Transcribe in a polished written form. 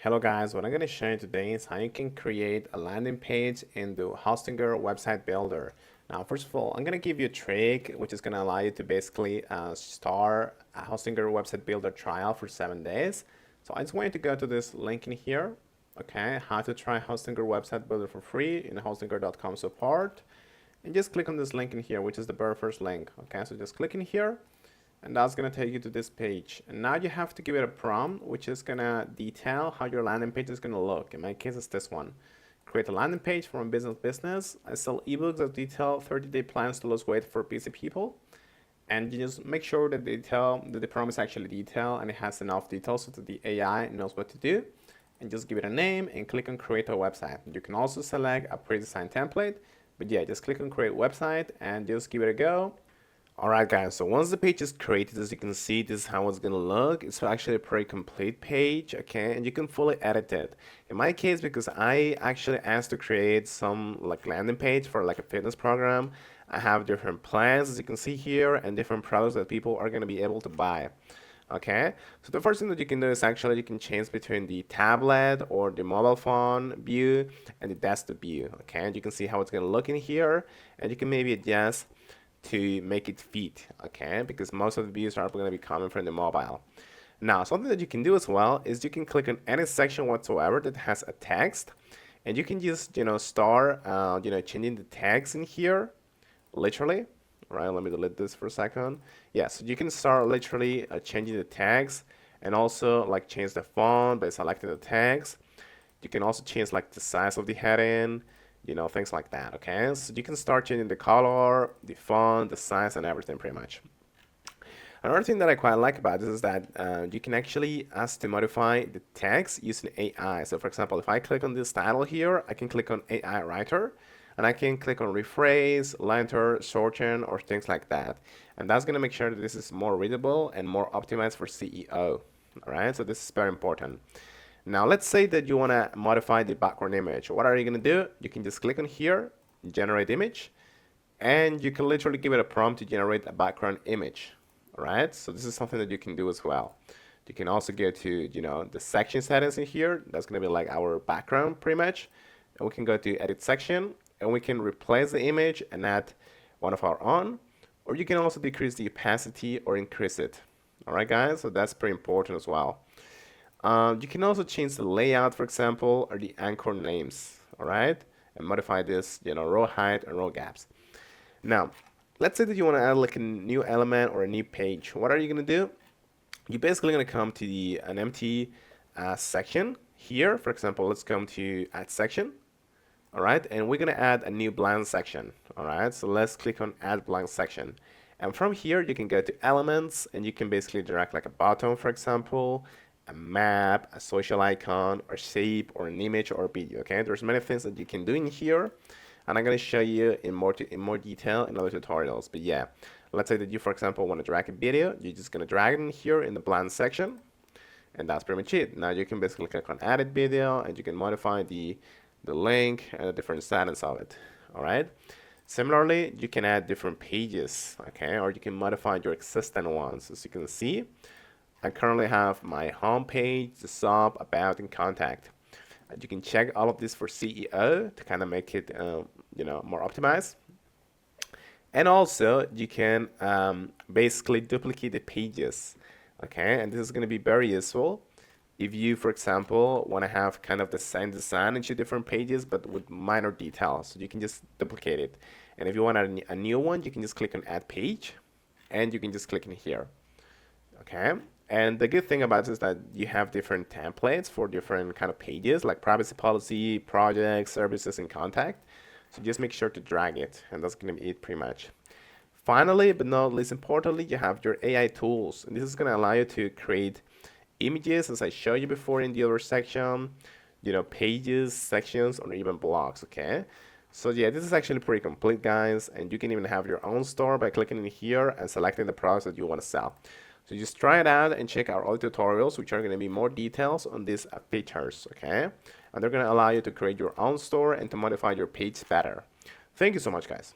Hello guys, what I'm going to show you today is how you can create a landing page in the Hostinger website builder. Now, first of all, I'm going to give you a trick which is going to allow you to basically start a Hostinger website builder trial for 7 days. So I just want you to go to this link in here, okay, how to try Hostinger website builder for free in hostinger.com support. And just click on this link in here, which is the very first link, okay, so just click in here. And that's going to take you to this page. And now you have to give it a prompt, which is going to detail how your landing page is going to look. In my case, it's this one. Create a landing page from a business. I sell ebooks that detail 30-day plans to lose weight for busy people. And you just make sure that the prompt is actually detailed and it has enough details so that the AI knows what to do. And just give it a name and click on create a website. You can also select a pre-designed template. But yeah, just click on create website and just give it a go. Alright guys, so once the page is created, as you can see, this is how it's gonna look. It's actually a pretty complete page, okay, and you can fully edit it. In my case, because I actually asked to create some like landing page for like a fitness program, I have different plans, as you can see here, and different products that people are gonna be able to buy. Okay, so the first thing that you can do is actually you can change between the tablet or the mobile phone view and the desktop view. Okay, and you can see how it's gonna look in here, and you can maybe adjust to make it fit, okay, because most of the views are going to be coming from the mobile. Now, something that you can do as well is you can click on any section whatsoever that has a text, and you can just, start, changing the text in here, literally. Right, let me delete this for a second. Yeah, so you can start literally changing the text and also like change the font by selecting the text. You can also change like the size of the heading, things like that, okay? So you can start changing the color, the font, the size, and everything pretty much. Another thing that I quite like about this is that you can actually ask to modify the text using AI. So for example, if I click on this title here, I can click on AI Writer, and I can click on rephrase, lengthen, shorten, or things like that. And that's gonna make sure that this is more readable and more optimized for CEO, all right? So this is very important. Now let's say that you want to modify the background image. What are you going to do? You can just click on here, generate image, and you can literally give it a prompt to generate a background image. All right, so this is something that you can do as well. You can also go to the section settings in here. That's going to be like our background pretty much. And we can go to edit section and we can replace the image and add one of our own. Or you can also decrease the opacity or increase it. All right, guys, so that's pretty important as well. You can also change the layout, for example, or the anchor names, all right? And modify this, row height and row gaps. Now, let's say that you want to add like a new element or a new page. What are you going to do? You're basically going to come to an empty section here. For example, let's come to add section, all right? And we're going to add a new blank section, all right? So let's click on add blank section. And from here, you can go to elements and you can basically direct like a button, for example, a map, a social icon, or shape, or an image, or a video. Okay, there's many things that you can do in here, and I'm going to show you in more detail in other tutorials. But yeah, let's say that you, for example, want to drag a video. You're just going to drag it in here in the blank section, and that's pretty much it. Now you can basically click on edit video, and you can modify the link and the different settings of it. All right. Similarly, you can add different pages, okay, or you can modify your existing ones. As you can see, I currently have my home page, the sub, about, and contact. And you can check all of this for CEO to kind of make it, more optimized. And also, you can basically duplicate the pages, okay? And this is going to be very useful if you, for example, want to have kind of the same design into different pages, but with minor details. So you can just duplicate it. And if you want a new one, you can just click on Add Page, and you can just click in here, okay? And the good thing about this is that you have different templates for different kind of pages, like privacy policy, projects, services, and contact. So just make sure to drag it, and that's going to be it pretty much. Finally, but not least importantly, you have your AI tools. And this is going to allow you to create images, as I showed you before in the other section, pages, sections, or even blocks, okay? So yeah, this is actually pretty complete, guys, and you can even have your own store by clicking in here and selecting the products that you want to sell. So just try it out and check our other tutorials, which are going to be more details on these features, okay? And they're going to allow you to create your own store and to modify your page better. Thank you so much, guys.